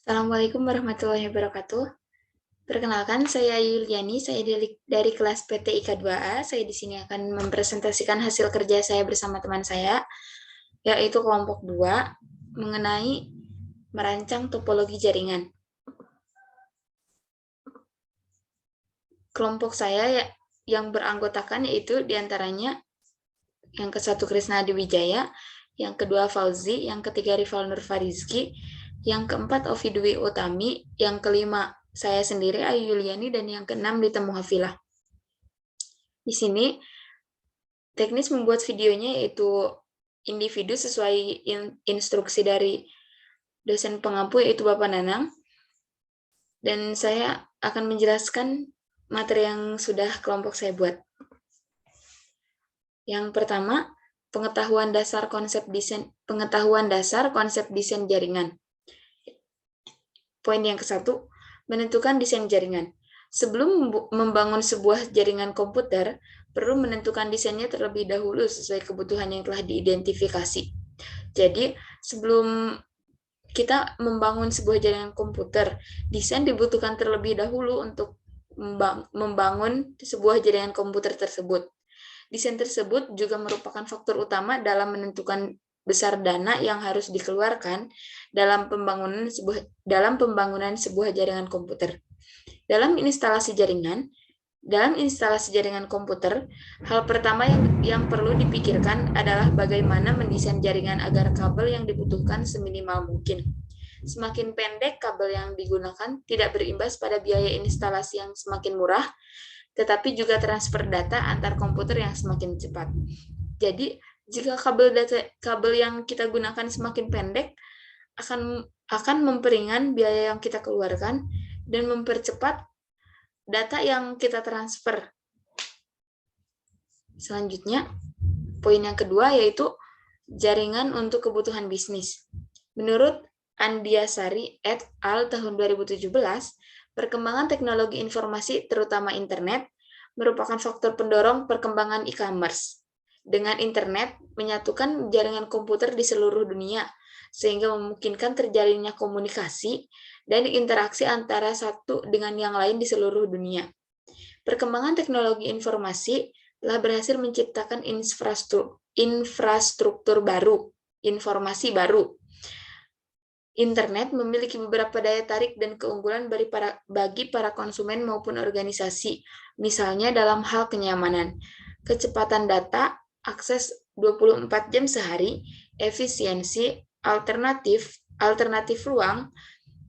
Assalamualaikum warahmatullahi wabarakatuh. Perkenalkan, saya Yuliani, saya dari kelas PT IK 2A. Saya di sini akan mempresentasikan hasil kerja saya bersama teman saya, yaitu kelompok 2, mengenai merancang topologi jaringan. Kelompok saya yang beranggotakan yaitu diantaranya yang ke-1 Krisna Adiwijaya, yang kedua Fauzi, yang ketiga Rival Nurfarizki, yang keempat Ovi Dwi Utami, yang kelima saya sendiri Ayu Yuliani, dan yang keenam Dita Muhafilah. Di sini teknis membuat videonya yaitu individu sesuai instruksi dari dosen pengampu yaitu Bapak Nanang, dan saya akan menjelaskan materi yang sudah kelompok saya buat. Yang pertama, pengetahuan dasar konsep desain jaringan. Poin yang ke-1, menentukan desain jaringan. Sebelum membangun sebuah jaringan komputer, perlu menentukan desainnya terlebih dahulu sesuai kebutuhan yang telah diidentifikasi. Jadi, sebelum kita membangun sebuah jaringan komputer, desain dibutuhkan terlebih dahulu untuk membangun sebuah jaringan komputer tersebut. Desain tersebut juga merupakan faktor utama dalam menentukan besar dana yang harus dikeluarkan dalam pembangunan sebuah jaringan komputer. Dalam instalasi jaringan komputer, hal pertama yang perlu dipikirkan adalah bagaimana mendesain jaringan agar kabel yang dibutuhkan seminimal mungkin. Semakin pendek kabel yang digunakan tidak berimbas pada biaya instalasi yang semakin murah, tetapi juga transfer data antar komputer yang semakin cepat. Jadi, jika kabel yang kita gunakan semakin pendek, akan memperingan biaya yang kita keluarkan dan mempercepat data yang kita transfer. Selanjutnya, poin yang kedua yaitu jaringan untuk kebutuhan bisnis. Menurut Andiasari et al. Tahun 2017, perkembangan teknologi informasi, terutama internet, merupakan faktor pendorong perkembangan e-commerce. Dengan internet, menyatukan jaringan komputer di seluruh dunia, sehingga memungkinkan terjalinnya komunikasi dan interaksi antara satu dengan yang lain di seluruh dunia. Perkembangan teknologi informasi telah berhasil menciptakan infrastruktur baru, informasi baru. Internet memiliki beberapa daya tarik dan keunggulan bagi para konsumen maupun organisasi, misalnya dalam hal kenyamanan, kecepatan data, akses 24 jam sehari, efisiensi, alternatif ruang,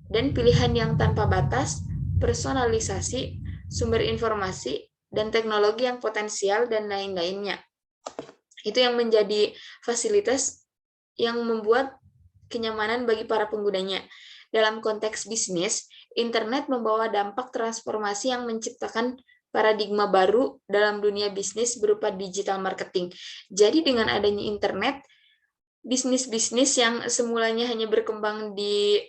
dan pilihan yang tanpa batas, personalisasi, sumber informasi, dan teknologi yang potensial, dan lain-lainnya. Itu yang menjadi fasilitas yang membuat kenyamanan bagi para penggunanya. Dalam konteks bisnis, internet membawa dampak transformasi yang menciptakan paradigma baru dalam dunia bisnis berupa digital marketing. Jadi dengan adanya internet, bisnis-bisnis yang semulanya hanya berkembang di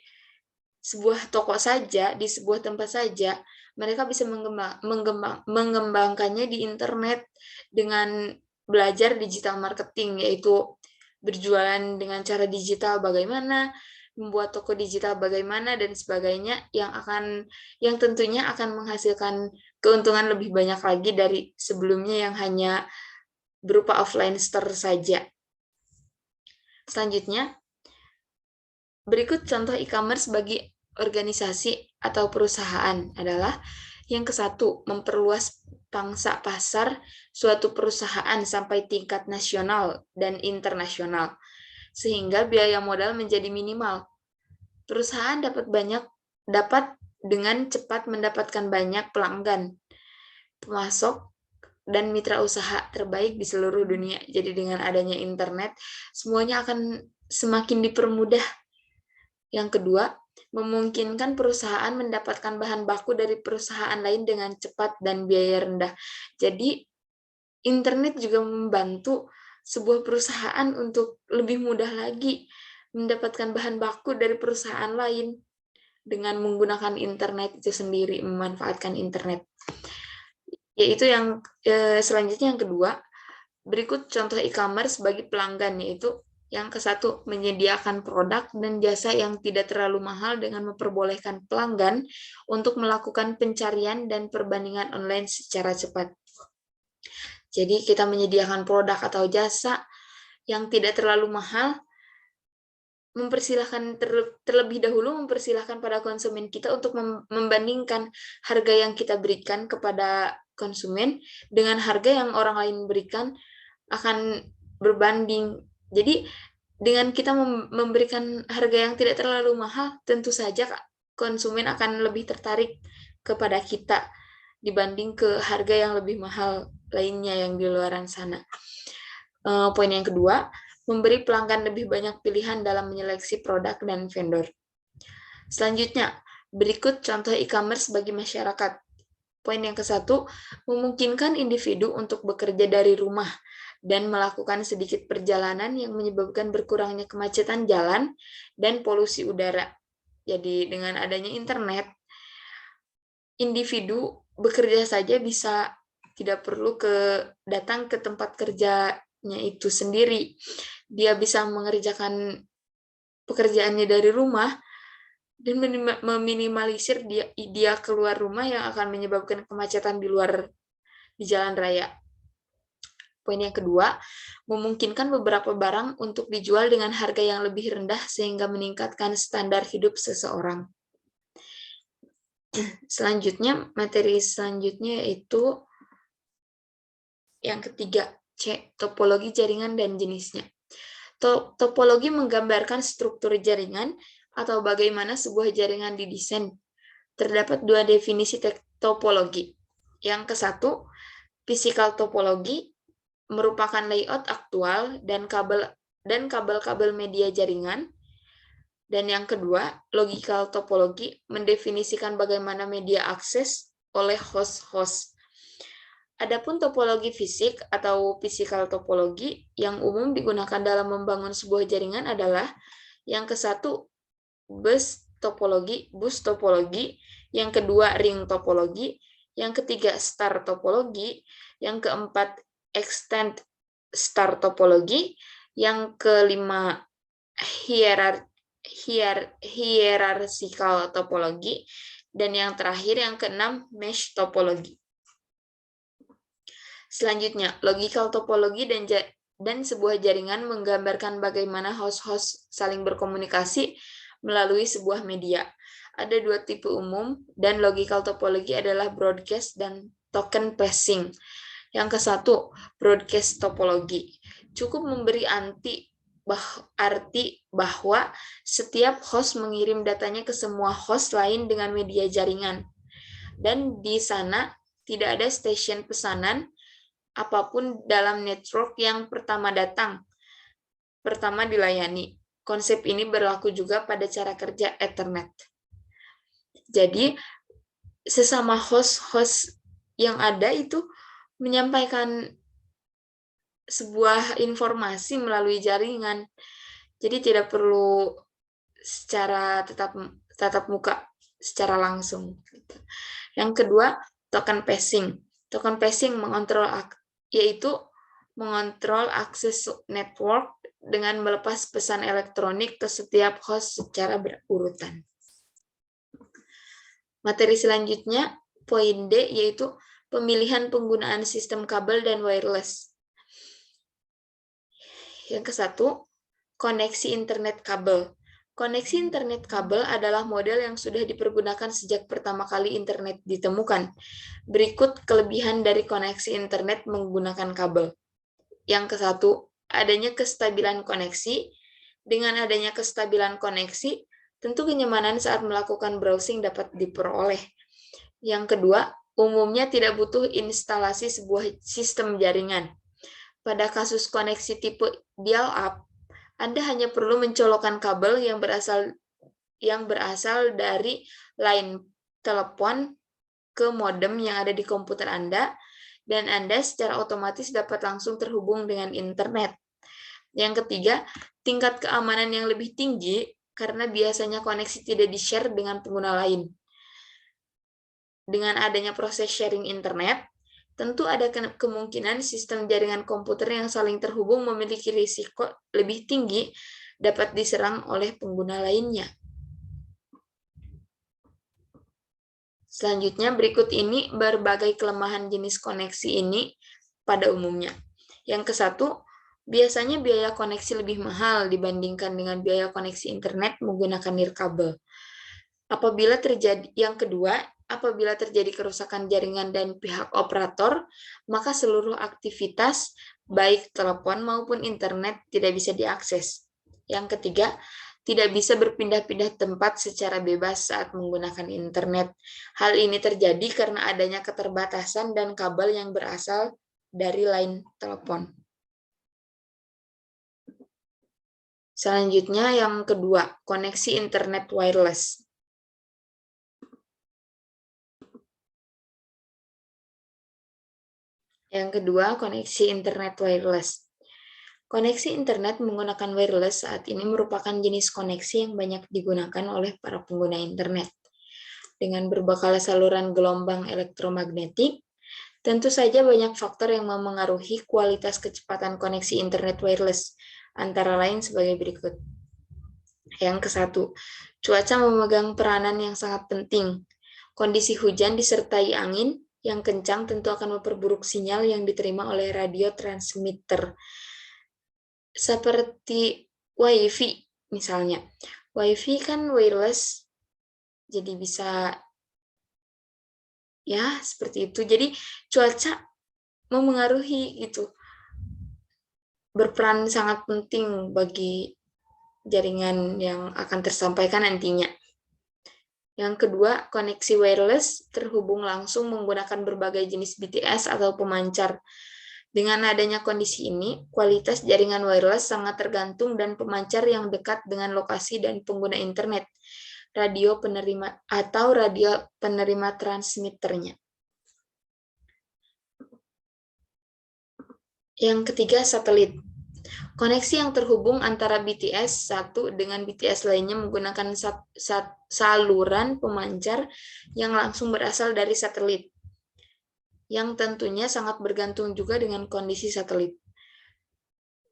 sebuah toko saja, di sebuah tempat saja, mereka bisa mengembangkannya di internet dengan belajar digital marketing, yaitu berjualan dengan cara digital bagaimana, membuat toko digital bagaimana, dan sebagainya, yang tentunya akan menghasilkan keuntungan lebih banyak lagi dari sebelumnya yang hanya berupa offline store saja. Selanjutnya, berikut contoh e-commerce bagi organisasi atau perusahaan adalah yang ke-1, memperluas pangsa pasar suatu perusahaan sampai tingkat nasional dan internasional, sehingga biaya modal menjadi minimal. Perusahaan dapat dengan cepat mendapatkan banyak pelanggan, pemasok, dan mitra usaha terbaik di seluruh dunia. Jadi dengan adanya internet, semuanya akan semakin dipermudah. Yang kedua, memungkinkan perusahaan mendapatkan bahan baku dari perusahaan lain dengan cepat dan biaya rendah. Jadi, internet juga membantu sebuah perusahaan untuk lebih mudah lagi mendapatkan bahan baku dari perusahaan lain dengan menggunakan internet itu sendiri, memanfaatkan internet. Yaitu selanjutnya yang kedua, berikut contoh e-commerce bagi pelanggan, yaitu Yang ke-1, menyediakan produk dan jasa yang tidak terlalu mahal dengan memperbolehkan pelanggan untuk melakukan pencarian dan perbandingan online secara cepat. Jadi kita menyediakan produk atau jasa yang tidak terlalu mahal, mempersilahkan terlebih dahulu mempersilahkan pada konsumen kita untuk membandingkan harga yang kita berikan kepada konsumen dengan harga yang orang lain berikan, akan berbanding. Jadi dengan kita memberikan harga yang tidak terlalu mahal, tentu saja konsumen akan lebih tertarik kepada kita dibanding ke harga yang lebih mahal lainnya yang di luaran sana. Poin yang kedua, memberi pelanggan lebih banyak pilihan dalam menyeleksi produk dan vendor. Selanjutnya, berikut contoh e-commerce bagi masyarakat. Poin yang ke-1, memungkinkan individu untuk bekerja dari rumah dan melakukan sedikit perjalanan yang menyebabkan berkurangnya kemacetan jalan dan polusi udara. Jadi dengan adanya internet, individu bekerja saja bisa tidak perlu datang ke tempat kerjanya itu sendiri. Dia bisa mengerjakan pekerjaannya dari rumah dan meminimalisir dia keluar rumah yang akan menyebabkan kemacetan di jalan raya. Poin yang kedua, memungkinkan beberapa barang untuk dijual dengan harga yang lebih rendah sehingga meningkatkan standar hidup seseorang. Selanjutnya, materi selanjutnya yaitu yang ketiga, C. Topologi jaringan dan jenisnya. Topologi menggambarkan struktur jaringan atau bagaimana sebuah jaringan didesain. Terdapat dua definisi topologi. Yang ke-1, physical topologi merupakan layout aktual dan kabel-kabel media jaringan. Dan yang kedua, logical topologi mendefinisikan bagaimana media akses oleh host-host. Adapun topologi fisik atau physical topologi yang umum digunakan dalam membangun sebuah jaringan adalah yang ke-1, bus topologi, yang kedua, ring topologi, yang ketiga, star topologi, yang keempat, extend star topologi, yang kelima, hierarchical topologi, dan yang terakhir, yang keenam, mesh topologi. Selanjutnya, logical topologi dan sebuah jaringan menggambarkan bagaimana host-host saling berkomunikasi melalui sebuah media. Ada dua tipe umum, dan logical topologi adalah broadcast dan token passing. Yang ke-1, broadcast topologi. Cukup memberi arti bahwa setiap host mengirim datanya ke semua host lain dengan media jaringan. Dan di sana tidak ada stasiun pesanan apapun dalam network yang pertama datang, pertama dilayani. Konsep ini berlaku juga pada cara kerja Ethernet. Jadi, sesama host-host yang ada itu menyampaikan sebuah informasi melalui jaringan. Jadi tidak perlu secara tatap muka secara langsung. Yang kedua, token passing. Token passing mengontrol akses network dengan melepas pesan elektronik ke setiap host secara berurutan. Materi selanjutnya, poin D, yaitu pemilihan penggunaan sistem kabel dan wireless. Yang ke-1, koneksi internet kabel. Koneksi internet kabel adalah model yang sudah dipergunakan sejak pertama kali internet ditemukan. Berikut kelebihan dari koneksi internet menggunakan kabel. Yang ke-1, adanya kestabilan koneksi. Dengan adanya kestabilan koneksi, tentu kenyamanan saat melakukan browsing dapat diperoleh. Yang kedua, umumnya tidak butuh instalasi sebuah sistem jaringan. Pada kasus koneksi tipe dial-up, Anda hanya perlu mencolokkan kabel yang berasal dari line telepon ke modem yang ada di komputer Anda, dan Anda secara otomatis dapat langsung terhubung dengan internet. Yang ketiga, tingkat keamanan yang lebih tinggi karena biasanya koneksi tidak di-share dengan pengguna lain. Dengan adanya proses sharing internet, tentu ada kemungkinan sistem jaringan komputer yang saling terhubung memiliki risiko lebih tinggi dapat diserang oleh pengguna lainnya. Selanjutnya, berikut ini berbagai kelemahan jenis koneksi ini pada umumnya. Yang ke-1, biasanya biaya koneksi lebih mahal dibandingkan dengan biaya koneksi internet menggunakan nirkabel. Yang kedua, apabila terjadi kerusakan jaringan dan pihak operator, maka seluruh aktivitas, baik telepon maupun internet, tidak bisa diakses. Yang ketiga, tidak bisa berpindah-pindah tempat secara bebas saat menggunakan internet. Hal ini terjadi karena adanya keterbatasan dan kabel yang berasal dari line telepon. Selanjutnya, yang kedua, koneksi internet wireless. Yang kedua, koneksi internet wireless. Koneksi internet menggunakan wireless saat ini merupakan jenis koneksi yang banyak digunakan oleh para pengguna internet. Dengan berbekal saluran gelombang elektromagnetik, tentu saja banyak faktor yang memengaruhi kualitas kecepatan koneksi internet wireless, antara lain sebagai berikut. Yang ke-1, cuaca memegang peranan yang sangat penting. Kondisi hujan disertai angin yang kencang tentu akan memperburuk sinyal yang diterima oleh radio transmitter. Seperti WiFi misalnya. WiFi kan wireless, jadi bisa ya seperti itu. Jadi cuaca memengaruhi itu. Berperan sangat penting bagi jaringan yang akan tersampaikan nantinya. Yang kedua, koneksi wireless terhubung langsung menggunakan berbagai jenis BTS atau pemancar. Dengan adanya kondisi ini, kualitas jaringan wireless sangat tergantung dan pemancar yang dekat dengan lokasi dan pengguna internet, radio penerima atau radio penerima transmitternya. Yang ketiga, satelit. Koneksi yang terhubung antara BTS satu dengan BTS lainnya menggunakan saluran pemancar yang langsung berasal dari satelit, yang tentunya sangat bergantung juga dengan kondisi satelit.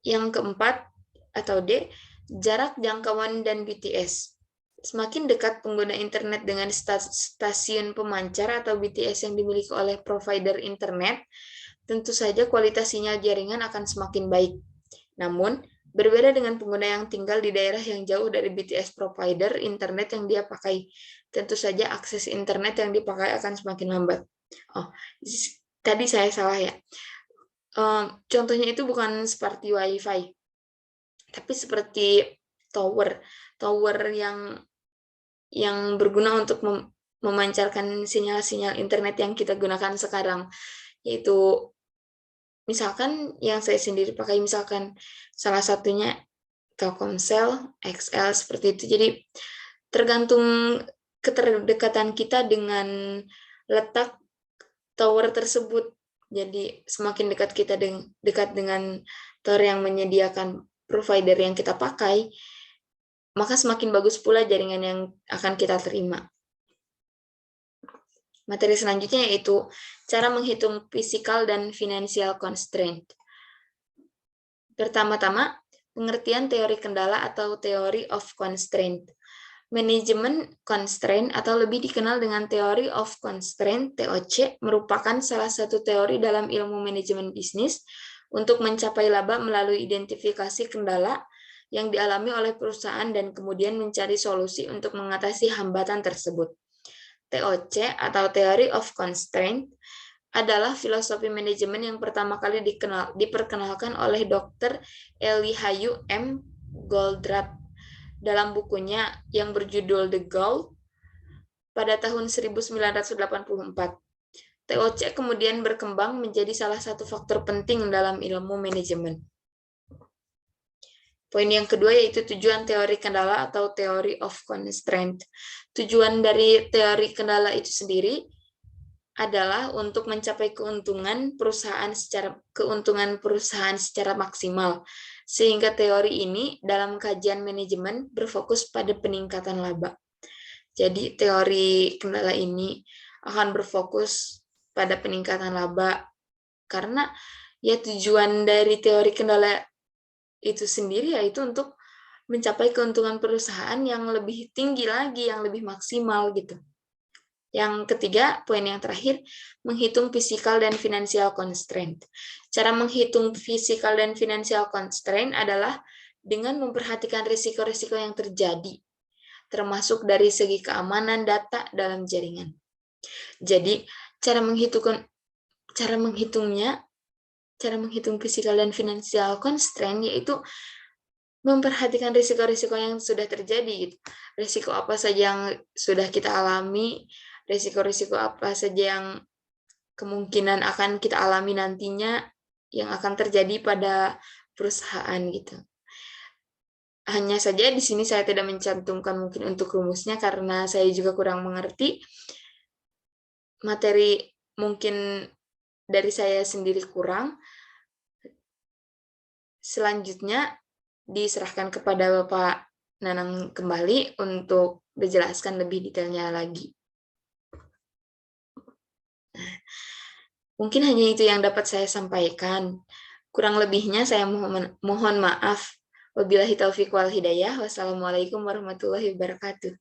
Yang keempat, atau D, jarak jangkauan dan BTS. Semakin dekat pengguna internet dengan stasiun pemancar atau BTS yang dimiliki oleh provider internet, tentu saja kualitas sinyal jaringan akan semakin baik. Namun, berbeda dengan pengguna yang tinggal di daerah yang jauh dari BTS provider internet yang dia pakai. Tentu saja akses internet yang dipakai akan semakin lambat. Oh, tadi saya salah ya. Contohnya itu bukan seperti WiFi, tapi seperti tower yang berguna untuk memancarkan sinyal-sinyal internet yang kita gunakan sekarang, yaitu misalkan yang saya sendiri pakai, misalkan salah satunya Telkomsel, XL, seperti itu. Jadi tergantung keterdekatan kita dengan letak tower tersebut. Jadi semakin dekat kita dekat dengan tower yang menyediakan provider yang kita pakai, maka semakin bagus pula jaringan yang akan kita terima. Materi selanjutnya yaitu cara menghitung physical dan financial constraint. Pertama-tama, pengertian teori kendala atau theory of constraint. Manajemen constraint atau lebih dikenal dengan theory of constraint (TOC) merupakan salah satu teori dalam ilmu manajemen bisnis untuk mencapai laba melalui identifikasi kendala yang dialami oleh perusahaan dan kemudian mencari solusi untuk mengatasi hambatan tersebut. TOC atau Theory of Constraint adalah filosofi manajemen yang pertama kali diperkenalkan oleh Dr. Eliyahu M. Goldratt dalam bukunya yang berjudul The Goal pada tahun 1984. TOC kemudian berkembang menjadi salah satu faktor penting dalam ilmu manajemen. Poin yang kedua yaitu tujuan teori kendala atau theory of constraint. Tujuan dari teori kendala itu sendiri adalah untuk mencapai keuntungan perusahaan secara maksimal. Sehingga teori ini dalam kajian manajemen berfokus pada peningkatan laba. Jadi teori kendala ini akan berfokus pada peningkatan laba Karena ya tujuan dari teori kendala itu sendiri yaitu untuk mencapai keuntungan perusahaan yang lebih tinggi lagi, yang lebih maksimal gitu. Yang ketiga, poin yang terakhir, menghitung physical dan financial constraint. Cara menghitung physical dan financial constraint adalah dengan memperhatikan risiko-risiko yang terjadi, termasuk dari segi keamanan data dalam jaringan. Jadi, cara menghitung physical dan financial constraint yaitu memperhatikan risiko-risiko yang sudah terjadi gitu. Risiko apa saja yang sudah kita alami, risiko-risiko apa saja yang kemungkinan akan kita alami nantinya yang akan terjadi pada perusahaan gitu. Hanya saja di sini saya tidak mencantumkan mungkin untuk rumusnya karena saya juga kurang mengerti. Materi mungkin dari saya sendiri kurang. Selanjutnya diserahkan kepada Bapak Nanang kembali untuk dijelaskan lebih detailnya lagi. Mungkin hanya itu yang dapat saya sampaikan. Kurang lebihnya saya mohon maaf. Wabillahi taufiq wal hidayah. Wassalamualaikum warahmatullahi wabarakatuh.